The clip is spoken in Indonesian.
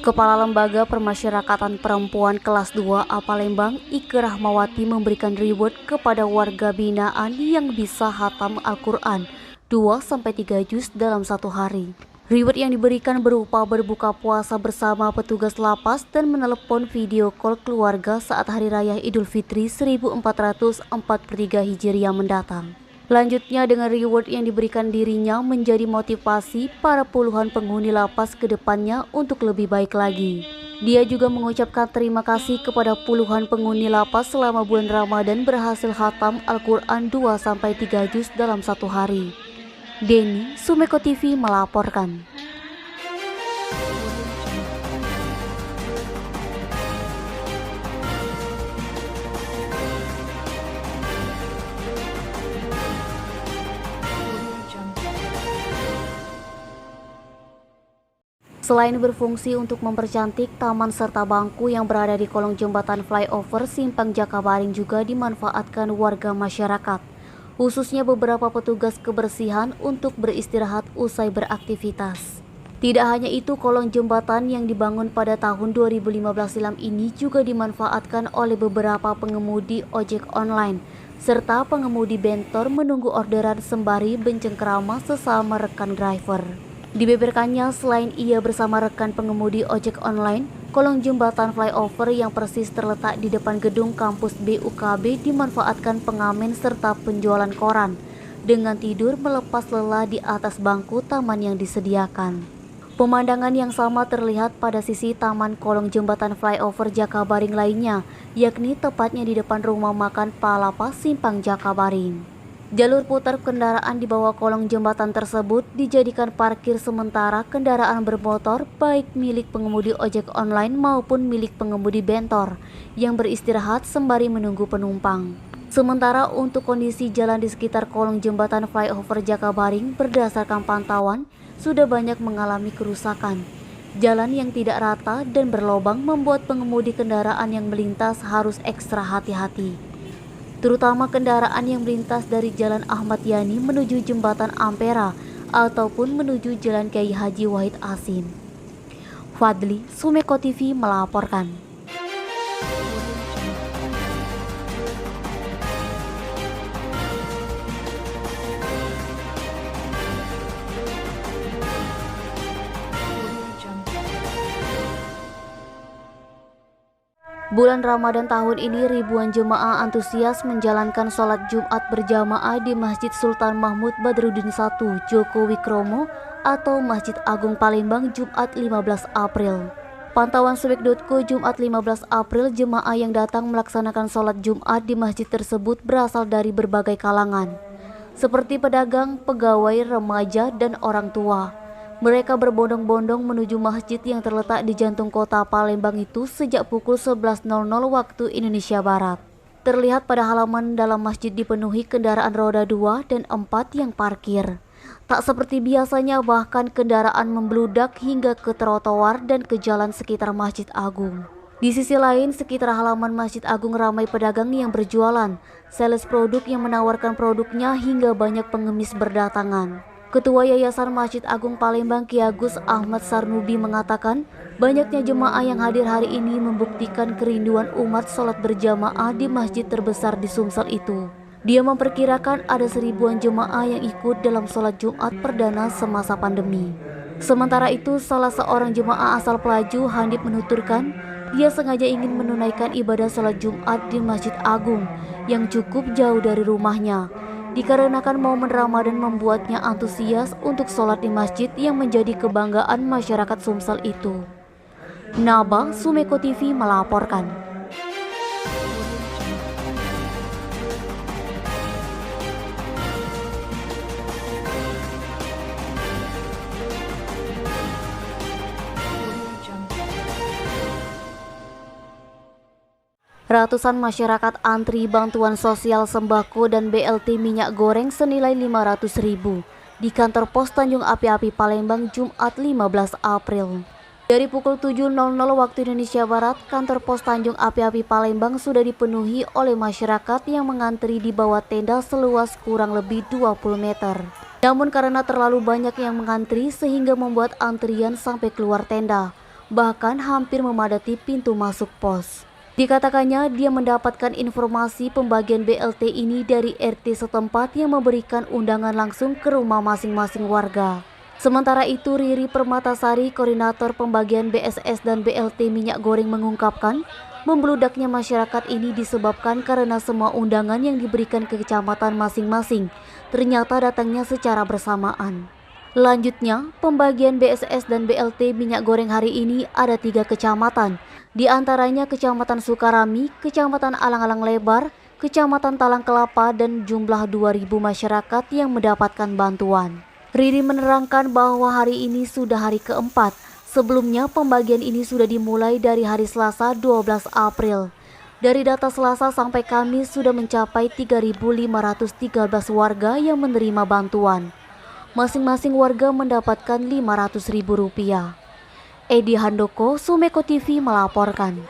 Kepala Lembaga Permasyarakatan Perempuan Kelas 2A Palembang, Ike Rahmawati memberikan reward kepada warga binaan yang bisa hatam Al-Quran 2-3 juz dalam satu hari. Reward yang diberikan berupa berbuka puasa bersama petugas lapas dan menelepon video call keluarga saat Hari Raya Idul Fitri 1443 Hijriah mendatang. Selanjutnya dengan reward yang diberikan dirinya menjadi motivasi para puluhan penghuni lapas ke depannya untuk lebih baik lagi. Dia juga mengucapkan terima kasih kepada puluhan penghuni lapas selama bulan Ramadan berhasil khatam Al-Quran 2-3 juz dalam satu hari. Denny, Sumeko TV melaporkan. Selain berfungsi untuk mempercantik taman serta bangku yang berada di kolong jembatan flyover Simpang Jakabaring juga dimanfaatkan warga masyarakat, khususnya beberapa petugas kebersihan untuk beristirahat usai beraktivitas. Tidak hanya itu, kolong jembatan yang dibangun pada tahun 2015 silam ini juga dimanfaatkan oleh beberapa pengemudi ojek online serta pengemudi bentor menunggu orderan sembari bencengkrama sesama rekan driver. Dibeberkannya, selain ia bersama rekan pengemudi ojek online, kolong jembatan flyover yang persis terletak di depan gedung kampus BUKB dimanfaatkan pengamen serta penjualan koran dengan tidur melepas lelah di atas bangku taman yang disediakan. Pemandangan yang sama terlihat pada sisi taman kolong jembatan flyover Jakabaring lainnya, yakni tepatnya di depan rumah makan Palapa Simpang Jakabaring. Jalur putar kendaraan di bawah kolong jembatan tersebut dijadikan parkir sementara kendaraan bermotor baik milik pengemudi ojek online maupun milik pengemudi bentor yang beristirahat sembari menunggu penumpang. Sementara untuk kondisi jalan di sekitar kolong jembatan flyover Jakabaring berdasarkan pantauan sudah banyak mengalami kerusakan. Jalan yang tidak rata dan berlobang membuat pengemudi kendaraan yang melintas harus ekstra hati-hati, terutama kendaraan yang melintas dari Jalan Ahmad Yani menuju Jembatan Ampera ataupun menuju Jalan Kiai Haji Wahid Hasyim. Fadli, Sumeko TV melaporkan. Bulan Ramadan tahun ini ribuan jemaah antusias menjalankan sholat Jumat berjamaah di Masjid Sultan Mahmud Badruddin I Jokowikromo atau Masjid Agung Palembang Jumat 15 April. Pantauan Suwek.co Jumat 15 April, jemaah yang datang melaksanakan sholat Jumat di masjid tersebut berasal dari berbagai kalangan, seperti pedagang, pegawai, remaja, dan orang tua. Mereka berbondong-bondong menuju masjid yang terletak di jantung kota Palembang itu sejak pukul 11.00 waktu Indonesia Barat. Terlihat pada halaman dalam masjid dipenuhi kendaraan roda 2 dan 4 yang parkir. Tak seperti biasanya, bahkan kendaraan membludak hingga ke trotoar dan ke jalan sekitar Masjid Agung. Di sisi lain, sekitar halaman Masjid Agung ramai pedagang yang berjualan, sales produk yang menawarkan produknya hingga banyak pengemis berdatangan. Ketua Yayasan Masjid Agung Palembang Ki Agus Ahmad Sarnubi mengatakan banyaknya jemaah yang hadir hari ini membuktikan kerinduan umat sholat berjamaah di masjid terbesar di Sumsel itu. Dia memperkirakan ada 1000-an jemaah yang ikut dalam sholat Jumat perdana semasa pandemi. Sementara itu, salah seorang jemaah asal Pelaju, Handip, menuturkan dia sengaja ingin menunaikan ibadah sholat Jumat di Masjid Agung yang cukup jauh dari rumahnya, dikarenakan momen Ramadan membuatnya antusias untuk sholat di masjid yang menjadi kebanggaan masyarakat Sumsel itu. Naba, Sumeko TV melaporkan. Ratusan masyarakat antri bantuan sosial sembako dan BLT minyak goreng senilai 500.000 di kantor pos Tanjung Api-Api Palembang Jumat 15 April. Dari pukul 7.00 waktu Indonesia Barat, kantor pos Tanjung Api-Api Palembang sudah dipenuhi oleh masyarakat yang mengantri di bawah tenda seluas kurang lebih 20 meter. Namun karena terlalu banyak yang mengantri sehingga membuat antrian sampai keluar tenda, bahkan hampir memadati pintu masuk pos. Dikatakannya dia mendapatkan informasi pembagian BLT ini dari RT setempat yang memberikan undangan langsung ke rumah masing-masing warga. Sementara itu, Riri Permatasari, koordinator pembagian BSS dan BLT minyak goreng mengungkapkan, membludaknya masyarakat ini disebabkan karena semua undangan yang diberikan ke kecamatan masing-masing ternyata datangnya secara bersamaan. Lanjutnya, pembagian BSS dan BLT minyak goreng hari ini ada 3 kecamatan, di antaranya Kecamatan Sukarami, Kecamatan Alang-Alang Lebar, Kecamatan Talang Kelapa, dan jumlah 2.000 masyarakat yang mendapatkan bantuan. Riri menerangkan bahwa hari ini sudah hari keempat. Sebelumnya pembagian ini sudah dimulai dari hari Selasa 12 April. Dari data Selasa sampai Kamis sudah mencapai 3.513 warga yang menerima bantuan. Masing-masing warga mendapatkan Rp500.000. Edi Handoko, Sumeko TV melaporkan.